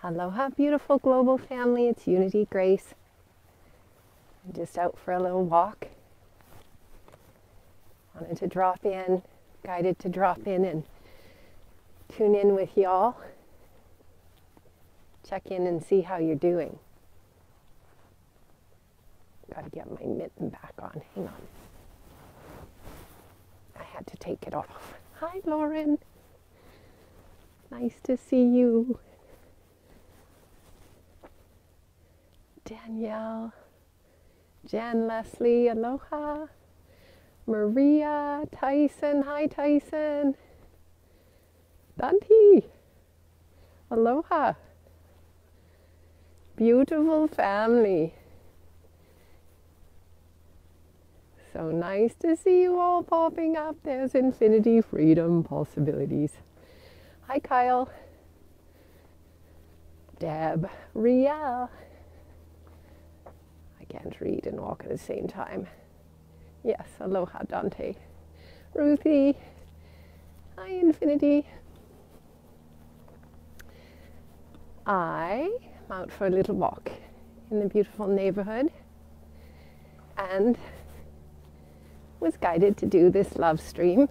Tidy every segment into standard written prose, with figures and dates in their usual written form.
Aloha, beautiful global family. It's Unity Grace. I'm just out for a little walk. Wanted to drop in, guided to drop in and tune in with y'all. Check in and see how you're doing. Got to get my mitten back on. Hang on. I had to take it off. Hi, Lauren. Nice to see you. Danielle, Jan Leslie, aloha. Maria, Tyson, hi Tyson. Dante, aloha. Beautiful family. So nice to see you all popping up. There's infinity, freedom, possibilities. Hi Kyle. Deb, Riel. I can't read and walk at the same time. Yes, aloha Dante. Ruthie. Hi Infinity. I'm out for a little walk in the beautiful neighborhood and was guided to do this love stream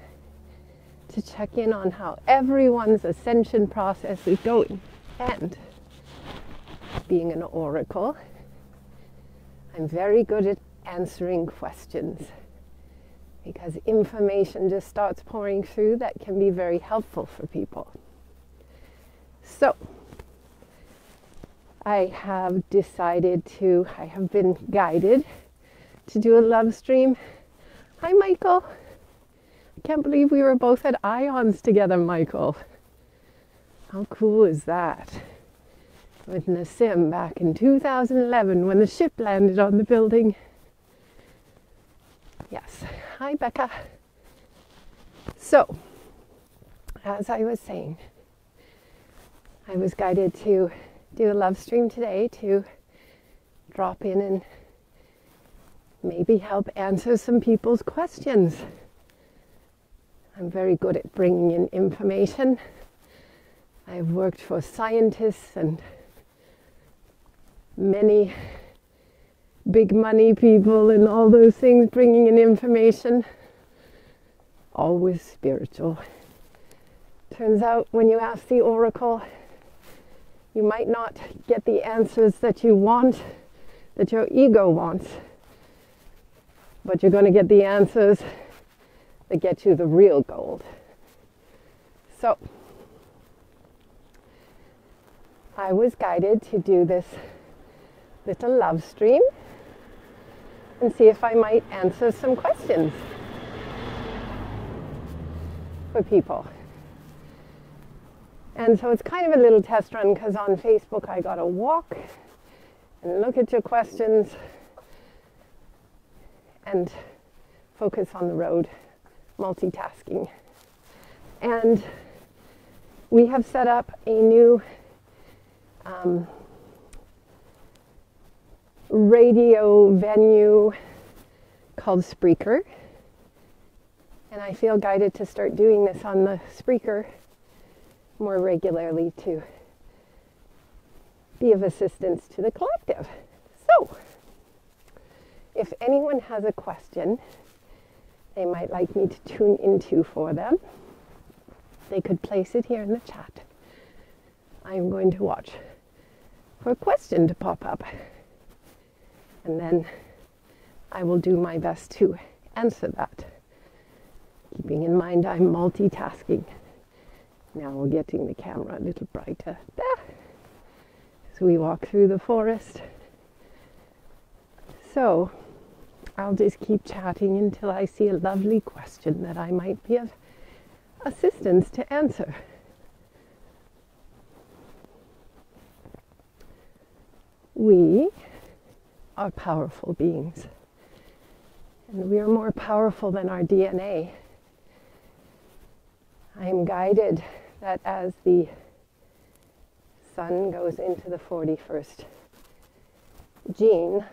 to check in on how everyone's ascension process is going. And being an oracle, I'm very good at answering questions because information just starts pouring through that can be very helpful for people. So I have been guided to do a love stream. Hi Michael. I can't believe we were both at Ions together, Michael. How cool is that? With Nassim back in 2011 when the ship landed on the building. Yes. Hi, Becca. So, as I was saying, I was guided to do a love stream today to drop in and maybe help answer some people's questions. I'm very good at bringing in information. I've worked for scientists and many big money people and all those things, bringing in information. Always spiritual. Turns out when you ask the oracle, you might not get the answers that you want, that your ego wants, but you're going to get the answers that get you the real gold. So, I was guided to do this little love stream and see if I might answer some questions for people. And so it's kind of a little test run because on Facebook I got to walk and look at your questions and focus on the road, multitasking. And we have set up a new radio venue called Spreaker, and I feel guided to start doing this on the Spreaker more regularly to be of assistance to the collective. So, if anyone has a question they might like me to tune into for them, they could place it here in the chat. I'm going to watch for a question to pop up. And then I will do my best to answer that. Keeping in mind I'm multitasking. Now we're getting the camera a little brighter. There. So we walk through the forest. So I'll just keep chatting until I see a lovely question that I might be of assistance to answer. We are powerful beings, and we are more powerful than our DNA. I am guided that as the sun goes into the 41st gene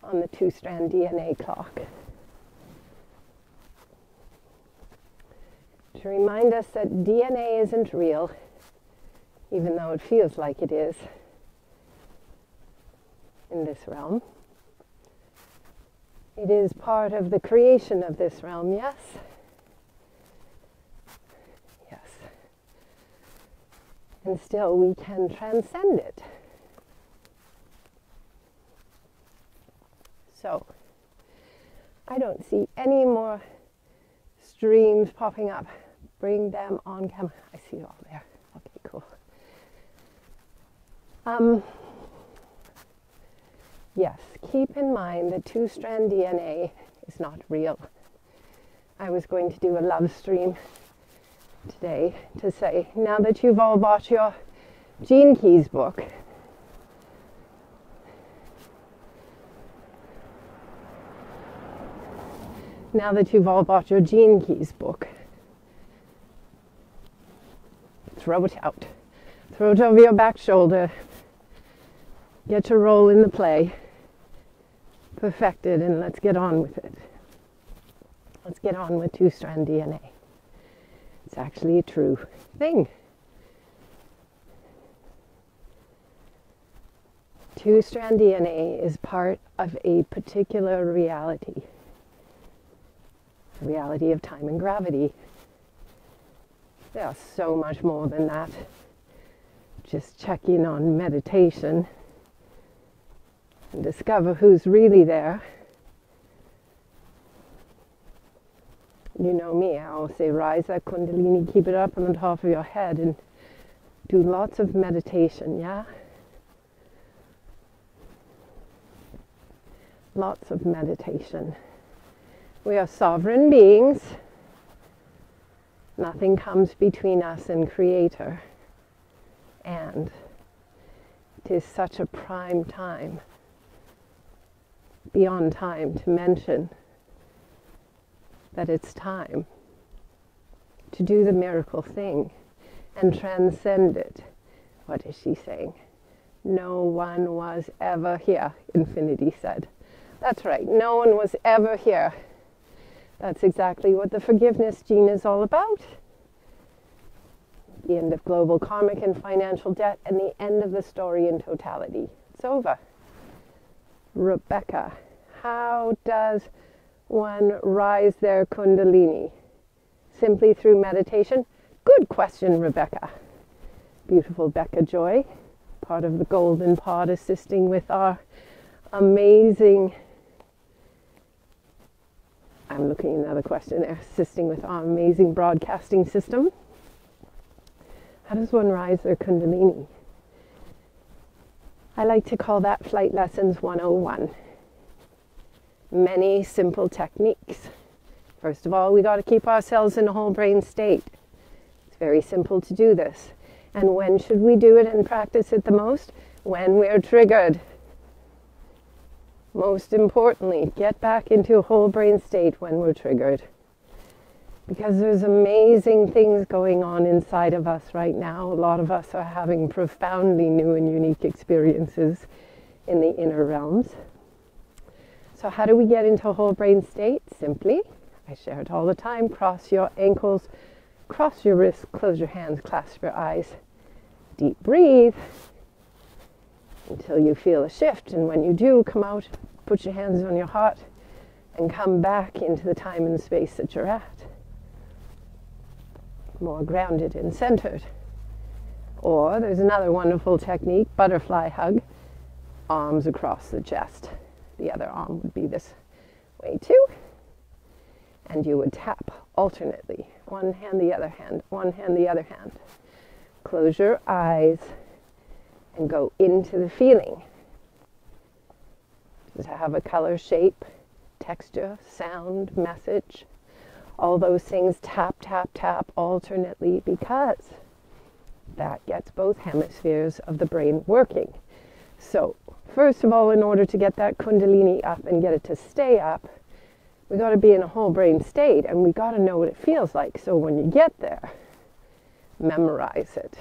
on the 2-strand DNA clock, to remind us that DNA isn't real, even though it feels like it is in this realm. It is part of the creation of this realm, yes? Yes. And still we can transcend it. So, I don't see any more streams popping up. Bring them on camera. I see it all there. Okay, cool. Yes, keep in mind that two-strand DNA is not real. I was going to do a love stream today to say, now that you've all bought your Gene Keys book, throw it out. Throw it over your back shoulder. Get your role in the play. Perfect it, and let's get on with it. Let's get on with two-strand DNA. It's actually a true thing. Two-strand DNA is part of a particular reality. The reality of time and gravity. There's so much more than that. Just check in on meditation and discover who's really there. You know me, I always say rise that Kundalini, keep it up on the top of your head and do lots of meditation, yeah? Lots of meditation. We are sovereign beings. Nothing comes between us and Creator. And it is such a prime time, beyond time, to mention that it's time to do the miracle thing and transcend it. What is she saying? No one was ever here, Infinity said. That's right, no one was ever here. That's exactly what the forgiveness gene is all about. The end of global karmic and financial debt, and the end of the story in totality. It's over. Rebecca, how does one rise their Kundalini? Simply through meditation? Good question, Rebecca. Beautiful Becca Joy, part of the Golden Pod, assisting with our amazing, I'm looking at another question there, assisting with our amazing broadcasting system. How does one rise their Kundalini? I like to call that Flight Lessons 101. Many simple techniques. First of all, we got to keep ourselves in a whole brain state. It's very simple to do this. And when should we do it and practice it the most? When we're triggered. Most importantly, get back into a whole brain state when we're triggered. Because there's amazing things going on inside of us right now. A lot of us are having profoundly new and unique experiences in the inner realms. So how do we get into a whole brain state? Simply, I share it all the time, cross your ankles, cross your wrists, close your hands, clasp your eyes. Deep breathe until you feel a shift. And when you do, come out, put your hands on your heart, and come back into the time and space that you're at. More grounded and centered. Or there's another wonderful technique, butterfly hug, arms across the chest. The other arm would be this way too. And you would tap alternately. One hand, the other hand, one hand, the other hand. Close your eyes and go into the feeling. Does it have a color, shape, texture, sound, message? All those things, tap, tap, tap alternately, because that gets both hemispheres of the brain working. So, first of all, in order to get that Kundalini up and get it to stay up, we got to be in a whole brain state, and we got to know what it feels like. So when you get there, memorize it.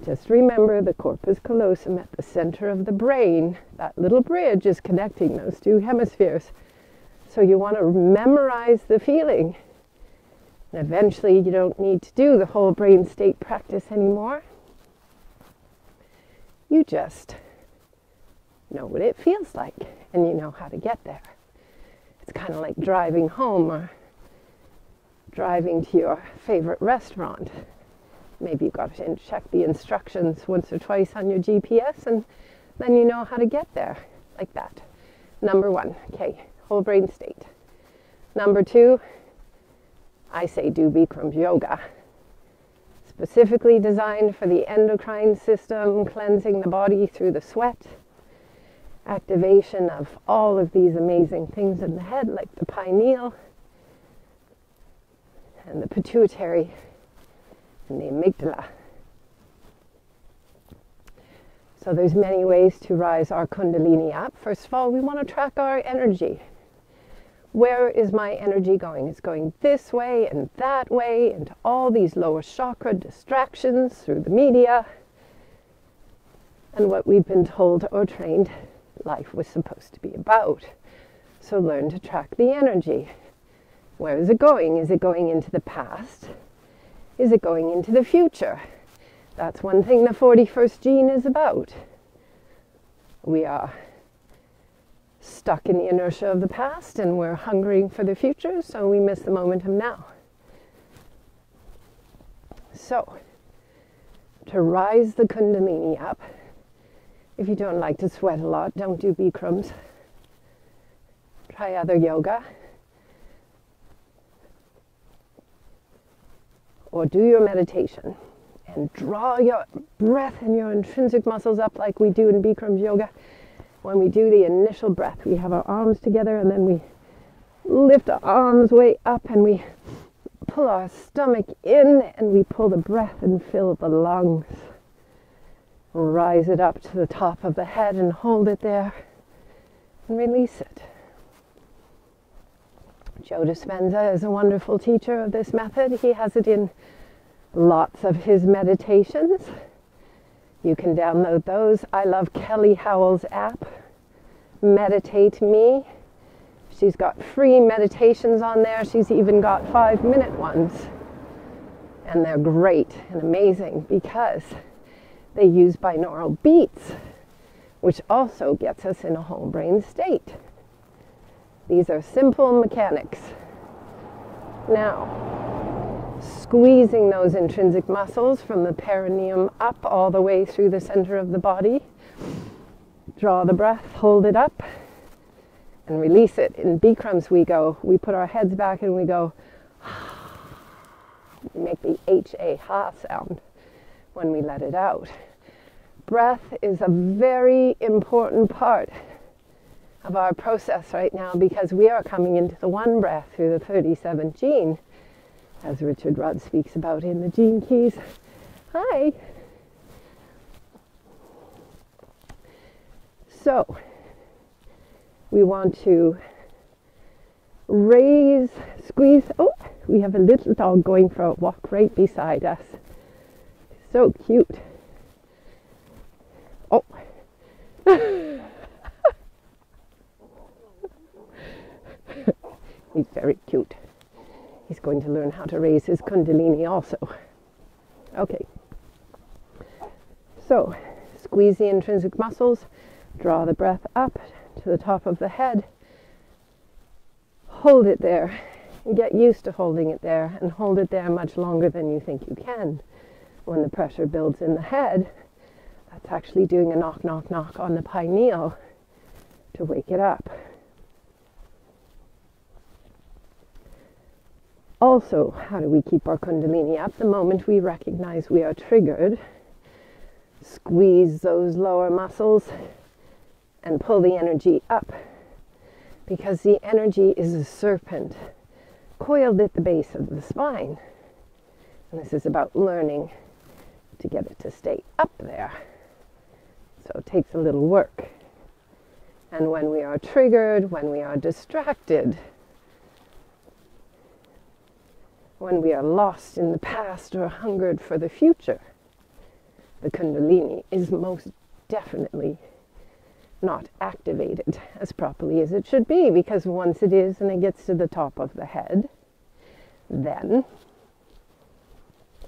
Just remember the corpus callosum at the center of the brain. That little bridge is connecting those two hemispheres. So you want to memorize the feeling. And eventually you don't need to do the whole brain state practice anymore. You just know what it feels like, and you know how to get there. It's kind of like driving home or driving to your favorite restaurant. Maybe you've got to check the instructions once or twice on your GPS, and then you know how to get there, like that. Number one, okay, whole brain state. Number two, I say do Bikram's yoga. Specifically designed for the endocrine system, cleansing the body through the sweat, activation of all of these amazing things in the head, like the pineal and the pituitary and the amygdala. So there's many ways to rise our Kundalini up. First of all, we want to track our energy. Where is my energy going? It's going this way and that way, and all these lower chakra distractions through the media and what we've been told or trained life was supposed to be about. So learn to track the energy. Where is it going? Is it going into the past? Is it going into the future? That's one thing the 41st gene is about. We are stuck in the inertia of the past and we're hungering for the future, so we miss the momentum now. So, to rise the Kundalini up, if you don't like to sweat a lot, don't do Bikrams. Try other yoga. Or do your meditation and draw your breath and your intrinsic muscles up like we do in Bikram's yoga. When we do the initial breath, we have our arms together and then we lift our arms way up and we pull our stomach in and we pull the breath and fill the lungs. Rise it up to the top of the head and hold it there and release it. Joe Dispenza is a wonderful teacher of this method. He has it in lots of his meditations. You can download those. I love Kelly Howell's app, Meditate Me. She's got free meditations on there. She's even got 5-minute ones. And they're great and amazing because they use binaural beats, which also gets us in a whole brain state. These are simple mechanics. Now, squeezing those intrinsic muscles from the perineum up all the way through the center of the body. Draw the breath, hold it up, and release it. In Bikrams we put our heads back and we go, we make the H-A-ha sound when we let it out. Breath is a very important part of our process right now because we are coming into the one breath through the 37th gene, as Richard Rudd speaks about in the Gene Keys. Hi! So, we want to raise, squeeze. Oh, we have a little dog going for a walk right beside us. So cute. Oh. He's very cute. He's going to learn how to raise his Kundalini also. Okay. So, squeeze the intrinsic muscles, draw the breath up to the top of the head, hold it there, and get used to holding it there, and hold it there much longer than you think you can. When the pressure builds in the head, that's actually doing a knock, knock, knock on the pineal to wake it up. Also, how do we keep our Kundalini up? The moment we recognize we are triggered, squeeze those lower muscles and pull the energy up, because the energy is a serpent coiled at the base of the spine. And this is about learning to get it to stay up there. So it takes a little work. And when we are triggered, when we are distracted, when we are lost in the past or hungered for the future, the Kundalini is most definitely not activated as properly as it should be, because once it is and it gets to the top of the head, then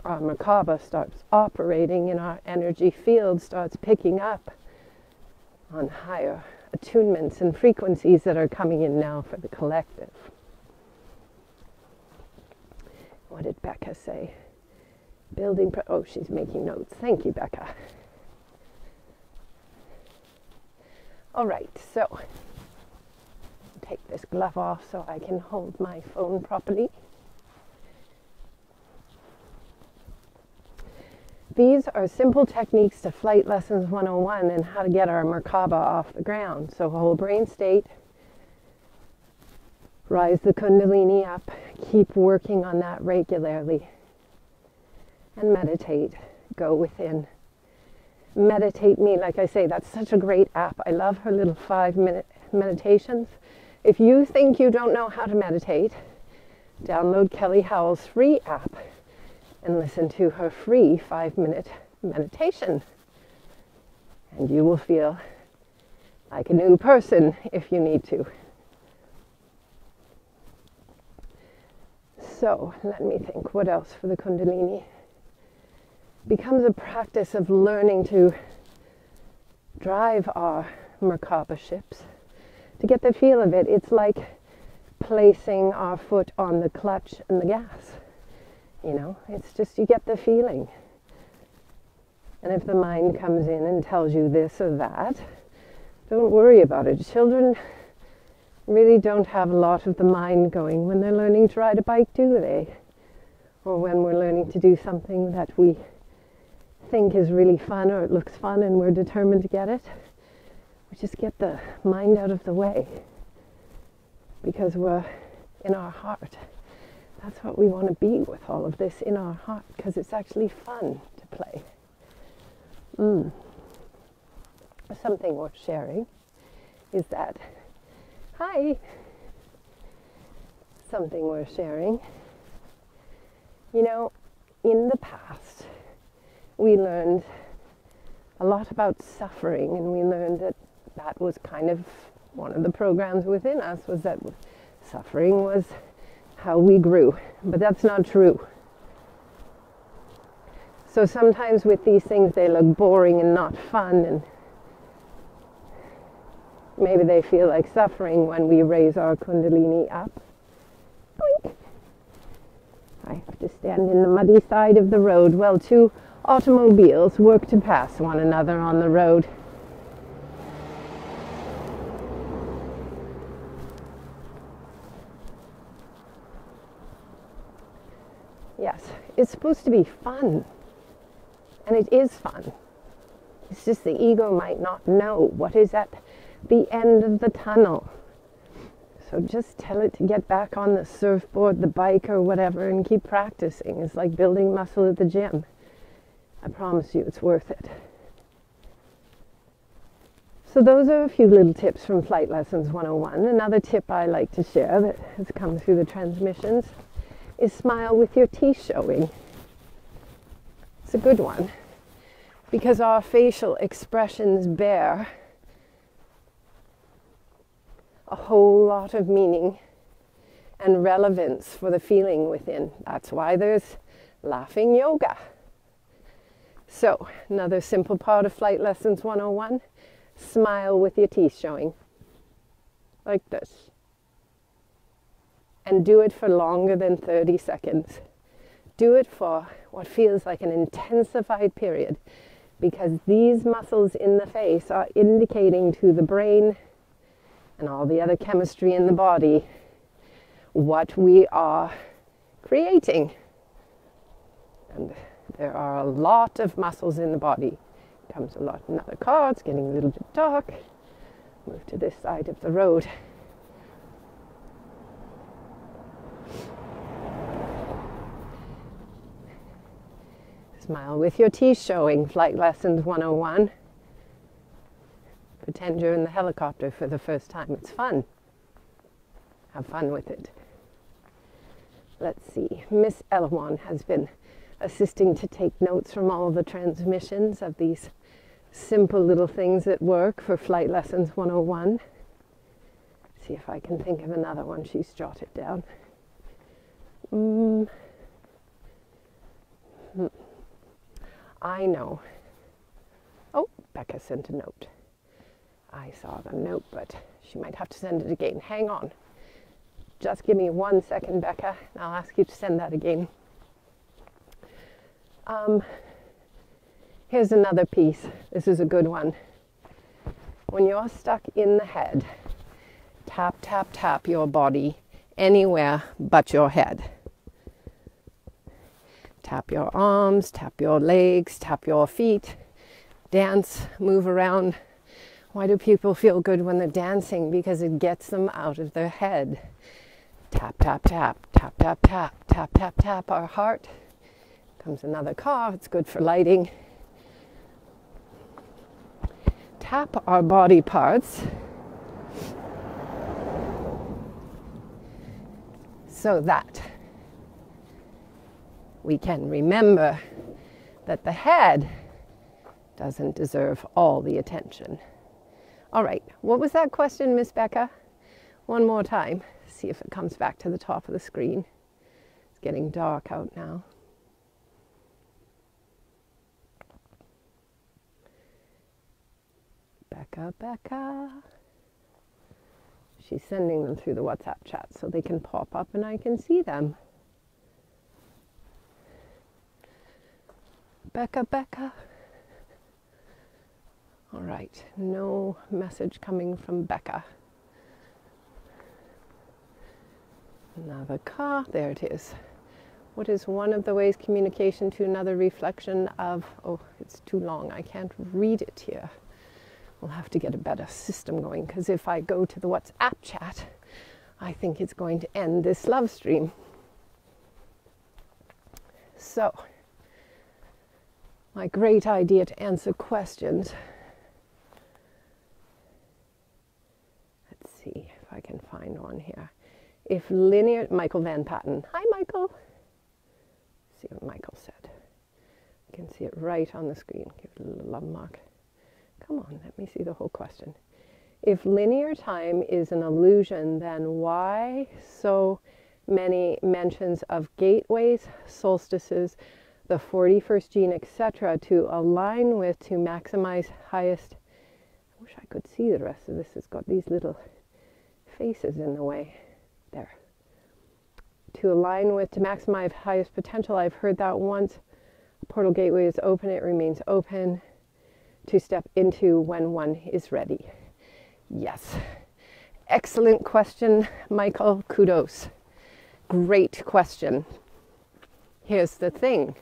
our Merkaba starts operating and our energy field starts picking up on higher attunements and frequencies that are coming in now for the collective. What did Becca say? Oh, she's making notes. Thank you, Becca. All right, so take this glove off so I can hold my phone properly. These are simple techniques to Flight Lessons 101 and how to get our Merkaba off the ground. So whole brain state, rise the Kundalini up, keep working on that regularly, and meditate, go within. Meditate Me, like I say, that's such a great app. I love her little 5-minute meditations. If you think you don't know how to meditate, download Kelly Howell's free app and listen to her free 5-minute meditation. And you will feel like a new person if you need to. So let me think, what else for the Kundalini? Becomes a practice of learning to drive our Merkaba ships. To get the feel of it, it's like placing our foot on the clutch and the gas. You know, it's just you get the feeling. And if the mind comes in and tells you this or that, don't worry about it. Children really don't have a lot of the mind going when they're learning to ride a bike, do they? Or when we're learning to do something that we think is really fun or it looks fun and we're determined to get it. We just get the mind out of the way because we're in our heart. That's what we want to be with all of this, in our heart, because it's actually fun to play. Something worth sharing is that, something worth sharing. You know, in the past, we learned a lot about suffering, and we learned that that was kind of one of the programs within us, was that suffering was how we grew. But that's not true. So sometimes with these things they look boring and not fun, and maybe they feel like suffering when we raise our Kundalini up. Boink. I have to stand in the muddy side of the road while two automobiles work to pass one another on the road. Yes, it's supposed to be fun. And it is fun. It's just the ego might not know what is at the end of the tunnel. So just tell it to get back on the surfboard, the bike, or whatever, and keep practicing. It's like building muscle at the gym. I promise you it's worth it. So those are a few little tips from Flight Lessons 101. Another tip I like to share that has come through the transmissions is smile with your teeth showing. It's a good one because our facial expressions bear a whole lot of meaning and relevance for the feeling within. That's why there's laughing yoga. So, another simple part of Flight Lessons 101, smile with your teeth showing. Like this. And do it for longer than 30 seconds. Do it for what feels like an intensified period, because these muscles in the face are indicating to the brain and all the other chemistry in the body what we are creating. And there are a lot of muscles in the body. Comes a lot. Another car, it's getting a little bit dark. Move to this side of the road. Smile with your teeth showing, Flight Lessons 101. Pretend you're in the helicopter for the first time. It's fun. Have fun with it. Let's see. Miss Elawan has been assisting to take notes from all of the transmissions of these simple little things that work for Flight Lessons 101. See if I can think of another one she's jotted down. I know. Oh, Becca sent a note. I saw the note, but she might have to send it again. Hang on. Just give me 1 second, Becca, and I'll ask you to send that again. Here's another piece. This is a good one. When you're stuck in the head, tap, tap, tap your body anywhere but your head. Tap your arms, tap your legs, tap your feet, dance, move around. Why do people feel good when they're dancing? Because it gets them out of their head. Tap, tap, tap, tap, tap, tap, tap, tap, tap our heart. Comes another car, it's good for lighting. Tap our body parts so that we can remember that the head doesn't deserve all the attention. All right, what was that question, Miss Becca? One more time. See if it comes back to the top of the screen. It's getting dark out now. Becca. She's sending them through the WhatsApp chat so they can pop up and I can see them. Becca. All right, no message coming from Becca. Another car, there it is. What is one of the ways communication to another reflection of, oh, it's too long, I can't read it here. We'll have to get a better system going, because if I go to the WhatsApp chat, I think it's going to end this love stream. So, my great idea to answer questions. Let's see if I can find one here. If linear, Michael Van Patten. Hi, Michael. See what Michael said. I can see it right on the screen. Give it a little love mark. Come on, let me see the whole question. If linear time is an illusion, then why so many mentions of gateways, solstices, the 41st gene, etc., to align with, to maximize highest? I wish I could see the rest of this. It's got these little faces in the way. There. To align with, to maximize highest potential. I've heard that once. A portal gateway is open, it remains open. To step into when one is ready. Yes. Excellent question, Michael. Kudos. Great question. Here's the thing.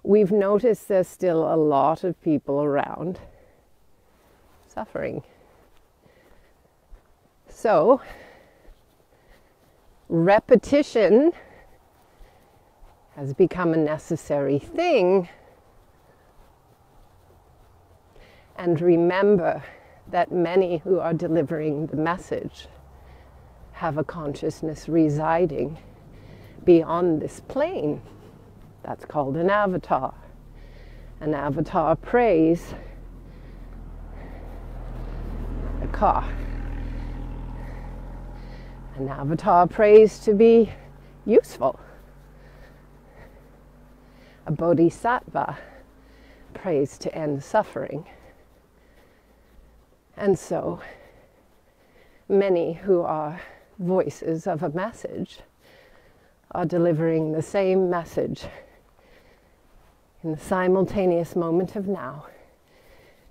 We've noticed there's still a lot of people around suffering. So, repetition has become a necessary thing. And remember that many who are delivering the message have a consciousness residing beyond this plane. That's called an avatar. An avatar prays a car. An avatar prays to be useful. A bodhisattva prays to end suffering. And so, many who are voices of a message are delivering the same message in the simultaneous moment of now,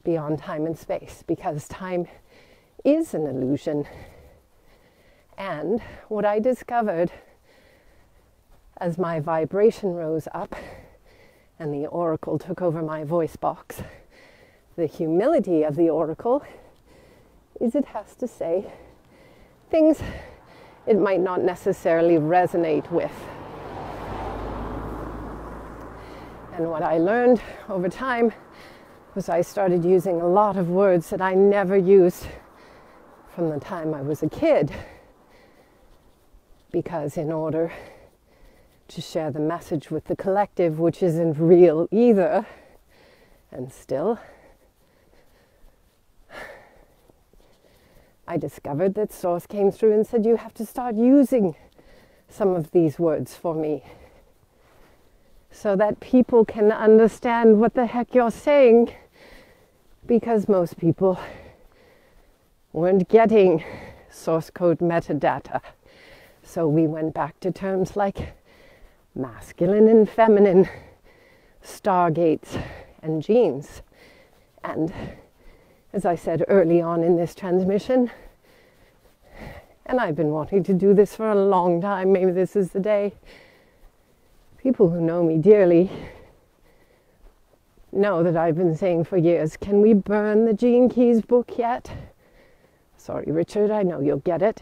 beyond time and space, because time is an illusion. And what I discovered as my vibration rose up and the oracle took over my voice box, the humility of the oracle is it has to say things it might not necessarily resonate with. And what I learned over time was I started using a lot of words that I never used from the time I was a kid, because in order to share the message with the collective, which isn't real either, and still, I discovered that Source came through and said, you have to start using some of these words for me. so that people can understand what the heck you're saying, because most people weren't getting source code metadata. So we went back to terms like masculine and feminine, stargates and genes. And as I said early on in this transmission, and I've been wanting to do this for a long time, maybe this is the day, people who know me dearly know that I've been saying for years, can we burn the Gene Keys book yet? Sorry, Richard, I know you'll get it.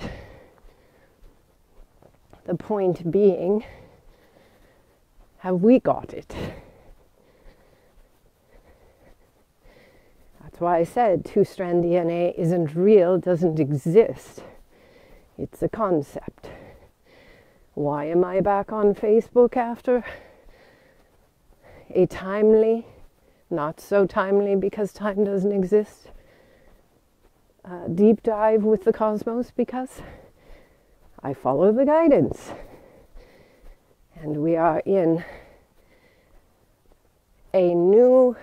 The point being, have we got it? That's why I said two-strand DNA isn't real, doesn't exist. It's a concept. Why am I back on Facebook after a timely, not so timely because time doesn't exist, deep dive with the cosmos? Because I follow the guidance. And we are in a new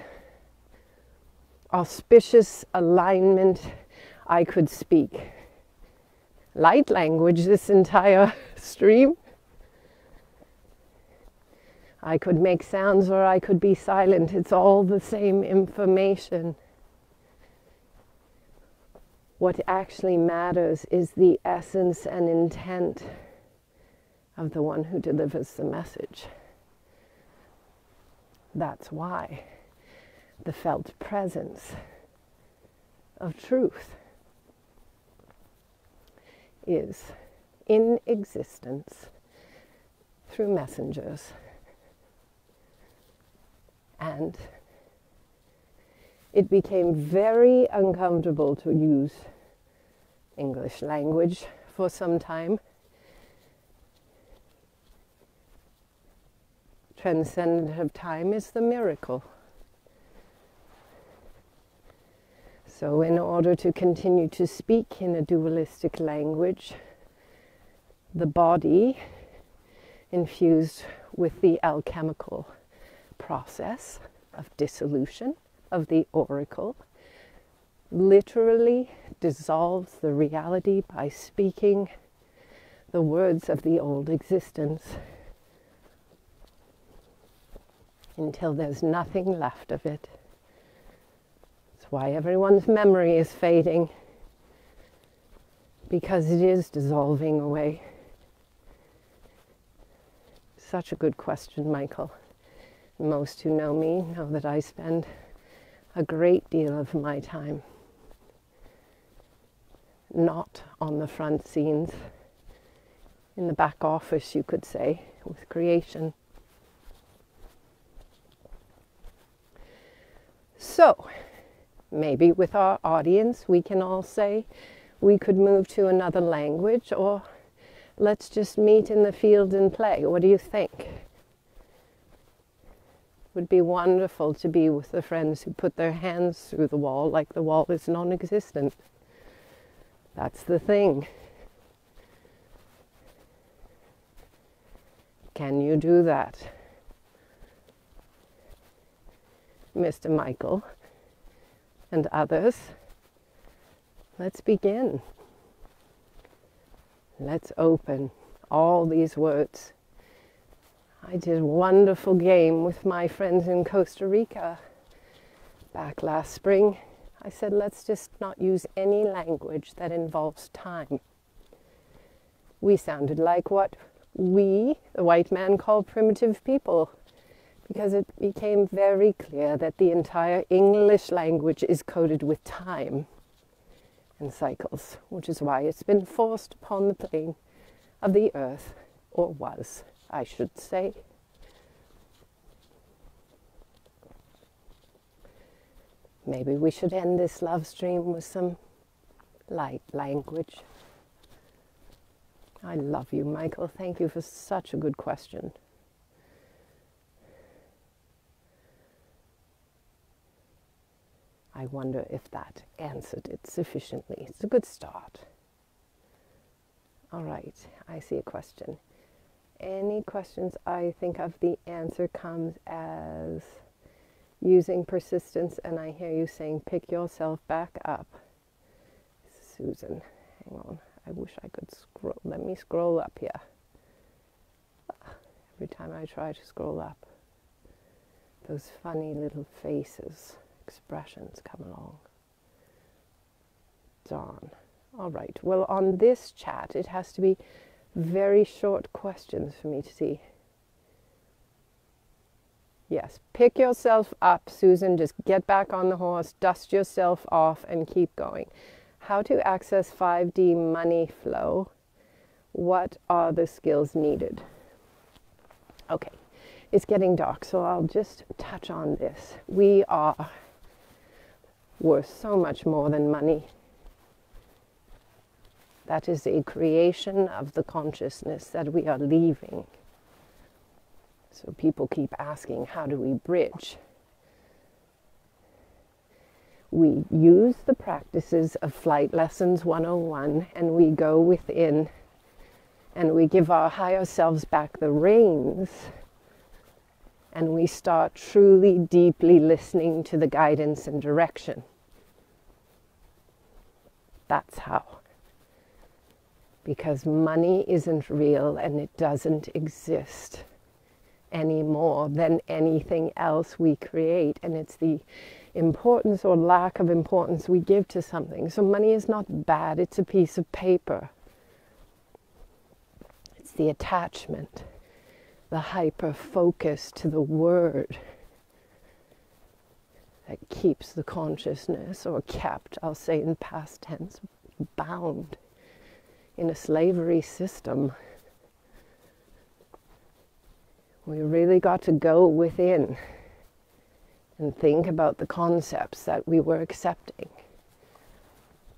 auspicious alignment. I could speak light language this entire stream. I could make sounds or I could be silent. It's all the same information. What actually matters is the essence and intent of the one who delivers the message. That's why the felt presence of truth is in existence through messengers. And it became very uncomfortable to use English language for some time. Transcendent of time is the miracle. So in order to continue to speak in a dualistic language, the body, infused with the alchemical process of dissolution of the oracle, literally dissolves the reality by speaking the words of the old existence until there's nothing left of it. That's why everyone's memory is fading, because it is dissolving away. Such a good question, Michael. Most who know me know that I spend a great deal of my time not on the front scenes, in the back office, you could say, with creation. So, maybe with our audience, we can all say we could move to another language, or let's just meet in the field and play. What do you think? Would be wonderful to be with the friends who put their hands through the wall like the wall is non-existent. That's the thing. Can you do that? Mr. Michael and others, let's begin. Let's open all these words. I did a wonderful game with my friends in Costa Rica back last spring. I said, let's just not use any language that involves time. We sounded like what we, the white man, call primitive people, because it became very clear that the entire English language is coded with time and cycles, which is why it's been forced upon the plane of the earth, or was, I should say. Maybe we should end this love stream with some light language. I love you, Michael. Thank you for such a good question. I wonder if that answered it sufficiently. It's a good start. All right, I see a question. any questions I think of, the answer comes as using persistence, and I hear you saying, pick yourself back up. Susan, hang on. I wish I could scroll. Let me scroll up here. Every time I try to scroll up, those funny little faces, expressions come along. Darn. All right. Well, on this chat, it has to be very short questions for me to see. Yes, pick yourself up, Susan. Just get back on the horse, dust yourself off, and keep going. How to access 5D money flow. What are the skills needed? Okay, it's getting dark, so I'll just touch on this. We are worth so much more than money. That is a creation of the consciousness that we are leaving. So people keep asking, how do we bridge? We use the practices of Flight Lessons 101, and we go within and we give our higher selves back the reins, and we start truly, deeply listening to the guidance and direction. That's how. Because money isn't real, and it doesn't exist any more than anything else we create, and it's the importance or lack of importance we give to something. So money is not bad, it's a piece of paper. It's the attachment, the hyper focus to the word that keeps the consciousness, or kept, I'll say in past tense, bound in a slavery system. We really got to go within and think about the concepts that we were accepting.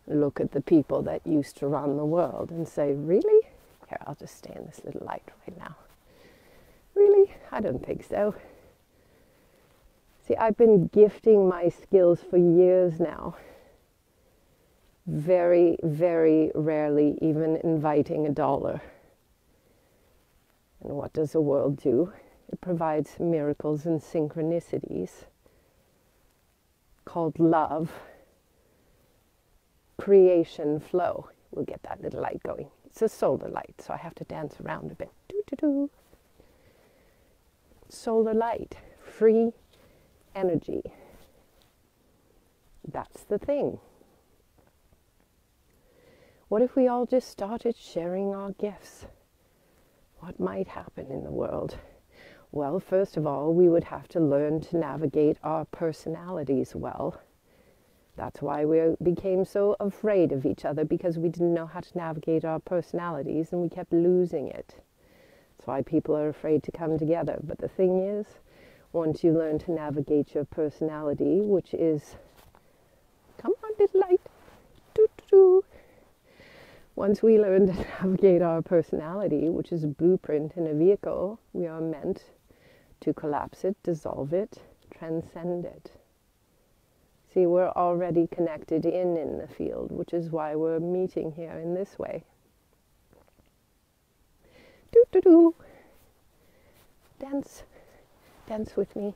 Look at the people that used to run the world and say, really? Here, I'll just stay in this little light right now. Really? I don't think so. See, I've been gifting my skills for years now. Very, very rarely even inviting $1. And what does the world do? It provides miracles and synchronicities called love, creation, flow. We'll get that little light going. It's a solar light, so I have to dance around a bit. Doo-doo-doo. Solar light, free energy. That's the thing. What if we all just started sharing our gifts? What might happen in the world? Well, first of all, we would have to learn to navigate our personalities well. That's why we became so afraid of each other, because we didn't know how to navigate our personalities and we kept losing it. That's why people are afraid to come together. But the thing is, once you learn to navigate your personality, which is, come on, little light, doo-doo-doo. Once we learn to navigate our personality, which is a blueprint in a vehicle, we are meant to collapse it, dissolve it, transcend it. See, we're already connected in the field, which is why we're meeting here in this way. Doo-doo-doo. Dance. Dance with me.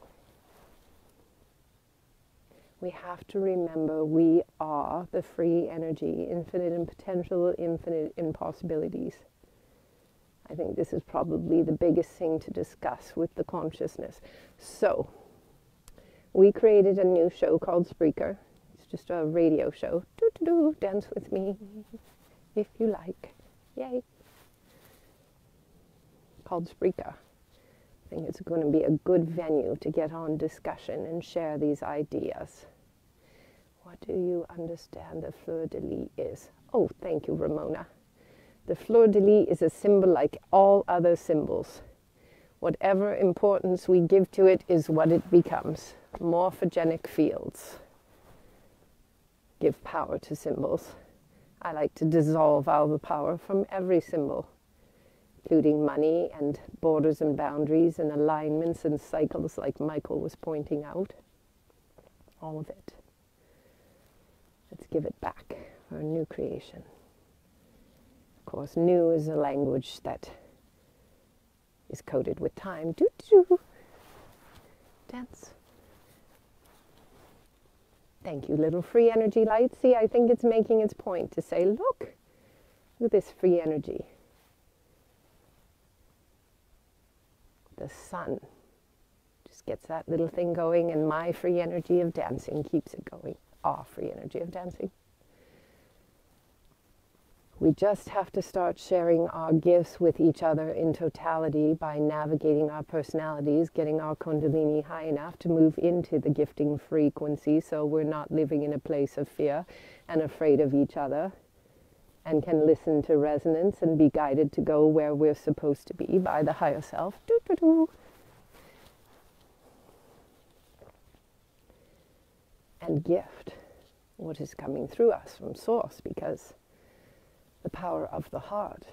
We have to remember we are the free energy, infinite in potential, infinite in possibilities. I think this is probably the biggest thing to discuss with the consciousness. So, we created a new show called Spreaker. It's just a radio show. Doo-doo-doo, dance with me, if you like. Yay. Called Spreaker. I think it's going to be a good venue to get on discussion and share these ideas. What do you understand the fleur-de-lis is? Oh, thank you, Ramona. The fleur-de-lis is a symbol like all other symbols. Whatever importance we give to it is what it becomes. Morphogenic fields give power to symbols. I like to dissolve all the power from every symbol, including money and borders and boundaries and alignments and cycles, like Michael was pointing out. All of it. Let's give it back for a new creation. Of course, new is a language that is coated with time. Do, do, do. Dance. Thank you, little free energy light. See, I think it's making its point to say, look at this free energy. The sun just gets that little thing going, and my free energy of dancing keeps it going. Our free energy of dancing. We just have to start sharing our gifts with each other in totality by navigating our personalities, getting our Kundalini high enough to move into the gifting frequency so we're not living in a place of fear and afraid of each other, and can listen to resonance and be guided to go where we're supposed to be by the higher self. Doo, doo, doo. And gift what is coming through us from Source, because the power of the heart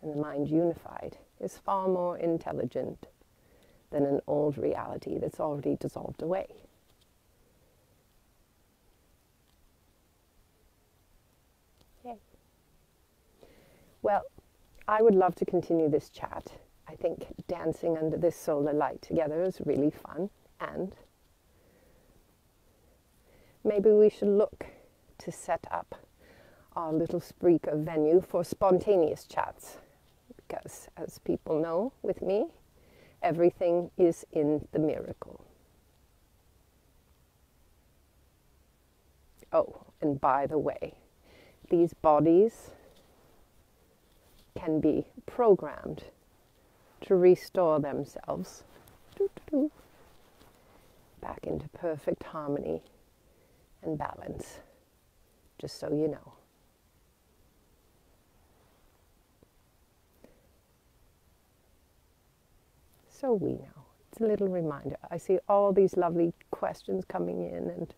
and the mind unified is far more intelligent than an old reality that's already dissolved away. Yay. Well, I would love to continue this chat. I think dancing under this solar light together is really fun, and maybe we should look to set up our little Spreaker venue for spontaneous chats, because as people know with me, everything is in the miracle. Oh, and by the way, these bodies can be programmed to restore themselves back into perfect harmony and balance, just so you know. So we know. It's a little reminder. I see all these lovely questions coming in, and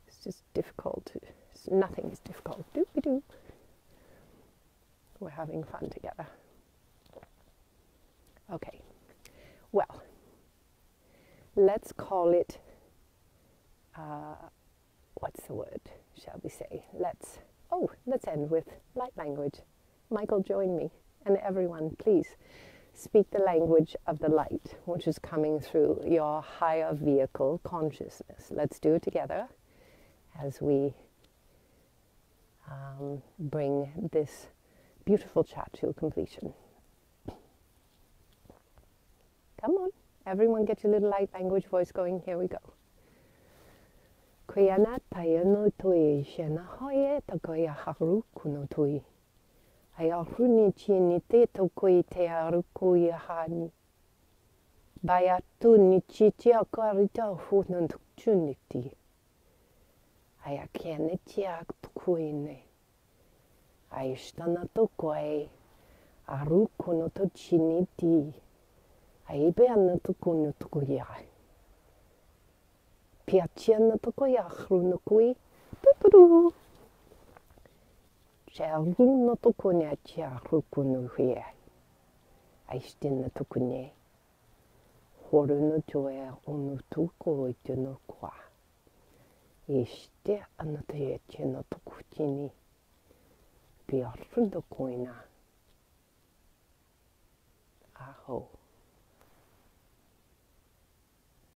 it's just difficult. Nothing is difficult. Doop-a-doo. We're having fun together. Okay. Well, let's call it, what's the word, shall we say? Let's end with light language. Michael, join me. And everyone, please, speak the language of the light, which is coming through your higher vehicle consciousness. Let's do it together as we bring this beautiful chat to completion. Come on, everyone get your little light language voice going. Here we go. Kuyana tayano tui shena hoye takoya haru kuno tui. Ai ahuni chini te tokoi te arukoi hani. Baya tu ni chichi akarita hunan tukchuniti. Ai akene chia tukuine. Ai shtana tokoi arukuno to chiniti. Ai beana tukuno tukuya. Piaciana tokoya hruno kui. Tuturu. No tokonya chia rukunu hie. Aistin na tokunye. Horu no joe onu tuko ito no kwa. Ishte anatoye che no tokuchini. Piarun do koina. Aho.